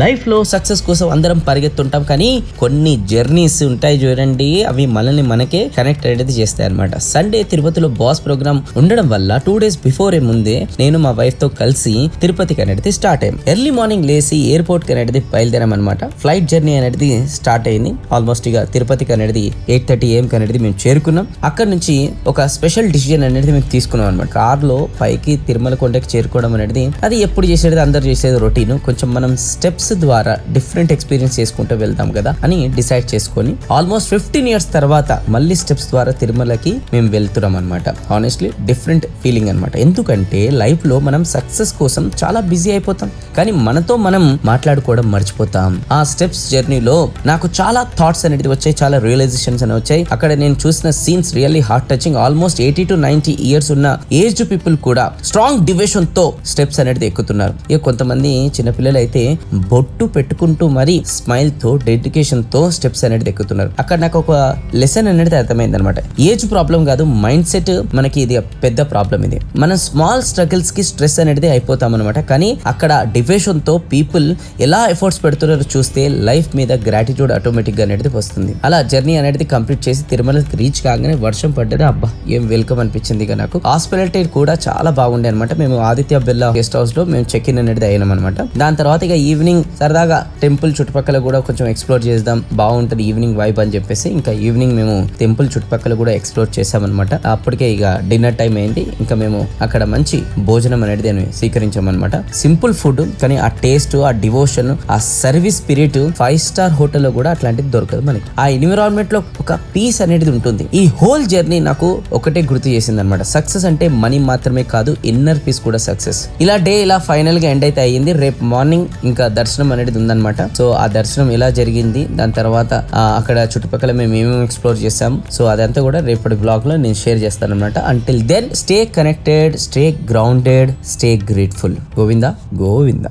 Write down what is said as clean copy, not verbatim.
లైఫ్లో సక్సెస్ కోసం అందరం పరిగెత్తుంటాం, కానీ కొన్ని జర్నీస్ ఉంటాయి చూడండి, అవి మనల్ని మనకే కనెక్ట్ అనేది చేస్తాయి అనమాట. సండే తిరుపతిలో బాస్ ప్రోగ్రామ్ ఉండడం వల్ల 2 days బిఫోర్ ముందే నేను మా వైఫ్ తో కలిసి తిరుపతికి అనేది స్టార్ట్ అయ్యాం. ఎర్లీ మార్నింగ్ లేసి ఎయిర్పోర్ట్ కి అనేది బయలుదేరాం అనమాట. ఫ్లైట్ జర్నీ అనేది స్టార్ట్ అయింది. ఆల్మోస్ట్ ఇక తిరుపతికి అనేది 8:30 AM అనేది మేము చేరుకున్నాం. అక్కడ నుంచి ఒక స్పెషల్ డిసిజన్ అనేది మేము తీసుకున్నాం అనమాట. కార్ లో పైకి తిరుమల కొండకి చేరుకోవడం అనేది అది ఎప్పుడు చేసేది, అందరు చేసేది రొటీన్. కొంచెం మనం స్టెప్స్ ద్వారా డిఫరెంట్ ఎక్స్పీరియన్స్ చేసుకుంటూ వెళ్తాం కదా అని డిసైడ్ చేసుకొని ఆల్మోస్ట్ 15 years తర్వాత మళ్ళీ స్టెప్స్ ద్వారా తిరుమలకి మేము వెళ్తున్నాం అనమాట. హానెస్ట్లీ డిఫరెంట్ ఫీలింగ్ అనమాట. ఎందుకంటే లైఫ్ లో మనం సక్సెస్ కోసం చాలా బిజీ అయిపోతాం, కానీ మనతో మనం మాట్లాడుకోవడం మర్చిపోతాం. ఆ స్టెప్స్ జర్నీలో నాకు చాలా థాట్స్ అనేది వచ్చాయి, చాలా రియలైజేషన్స్ అనేవి వచ్చాయి. అక్కడ నేను చూసిన scenes really heart touching. Almost 80 to 90 years ఉన్న ఏజ్డ్ పీపుల్ కూడా స్ట్రాంగ్ డివోషన్ తో స్టెప్స్ అనేది ఎక్కుతున్నారు. ఇక కొంతమంది చిన్నపిల్లలు అయితే బొట్టు పెట్టుకుంటూ మరి స్మైల్ తో డెడికేషన్ తో స్టెప్స్ అనేది ఎక్కుతున్నారు. అక్కడ నాకు ఒక లెసన్ అనేది అర్థమైంది అనమాట. ఏజ్ ప్రాబ్లం కాదు, మైండ్ సెట్ మనకి ఇది పెద్ద ప్రాబ్లం. ఇది మనం స్మాల్ స్ట్రగుల్స్ కి స్ట్రెస్ అనేది అయిపోతాం అనమాట. కానీ అక్కడ డివోషన్ తో పీపుల్ ఎలా ఎఫర్ట్స్ పెడుతున్నారో చూస్తే లైఫ్ మీద గ్రాటిట్యూడ్ ఆటోమేటిక్ గా అనేది వస్తుంది. అలా జర్నీ అనేది కంప్లీట్ చేసి తిరుమలకి రీచ్ కాగానే వర్షం పడ్డది. అబ్బా ఏం వెల్కమ్ అనిపించింది. ఇక నాకు హాస్పిటాలిటీ కూడా చాలా బాగుండే అనమాట. మేము ఆదిత్య బిర్లా గెస్ట్ హౌస్ లో మేము చెక్ ఇన్ అనేది అయినాం అనమాట. దాని తర్వాత ఇక ఈవినింగ్ సరదాగా టెంపుల్ చుట్టుపక్కల కూడా కొంచెం ఎక్స్ప్లోర్ చేద్దాం, బాగుంటది ఈవినింగ్ వైబ్ అని చెప్పేసి ఇంకా ఈవినింగ్ మేము టెంపుల్ చుట్టుపక్కల కూడా ఎక్స్ప్లోర్ చేసామన్నమాట. అప్పటికే ఇక డిన్నర్ టైం అయింది. ఇంకా మేము అక్కడ మంచి భోజనం అనేది స్వీకరించామన్నమాట. సింపుల్ ఫుడ్, కానీ ఆ టేస్ట్, ఆ డివోషన్, ఆ సర్వీస్ స్పిరిట్ 5 star హోటల్లో కూడా అట్లాంటిది దొరకదు మనకి. ఆ ఎన్విరాన్మెంట్ లో ఒక పీస్ అనేది ఉంటుంది. ఈ హోల్ జర్నీ నాకు ఒకటే గుర్తు చేసింది అనమాట. సక్సెస్ అంటే మనీ మాత్రమే కాదు, ఇన్నర్ పీస్ కూడా సక్సెస్. ఇలా డే ఇలా ఫైనల్ గా ఎండ్ అయితే అయ్యింది. రేపు మార్నింగ్ ఇంకా దర్శనం అనేది ఉందన్నమాట. సో ఆ దర్శనం ఎలా జరిగింది, దాని తర్వాత అక్కడ చుట్టుపక్కల మేము ఏమేమి ఎక్స్ప్లోర్ చేసాం, సో అదంతా కూడా రేపటి బ్లాగ్ లో నేను షేర్ చేస్తాను అనమాట. Until then stay connected, stay grounded, stay grateful. Govinda Govinda.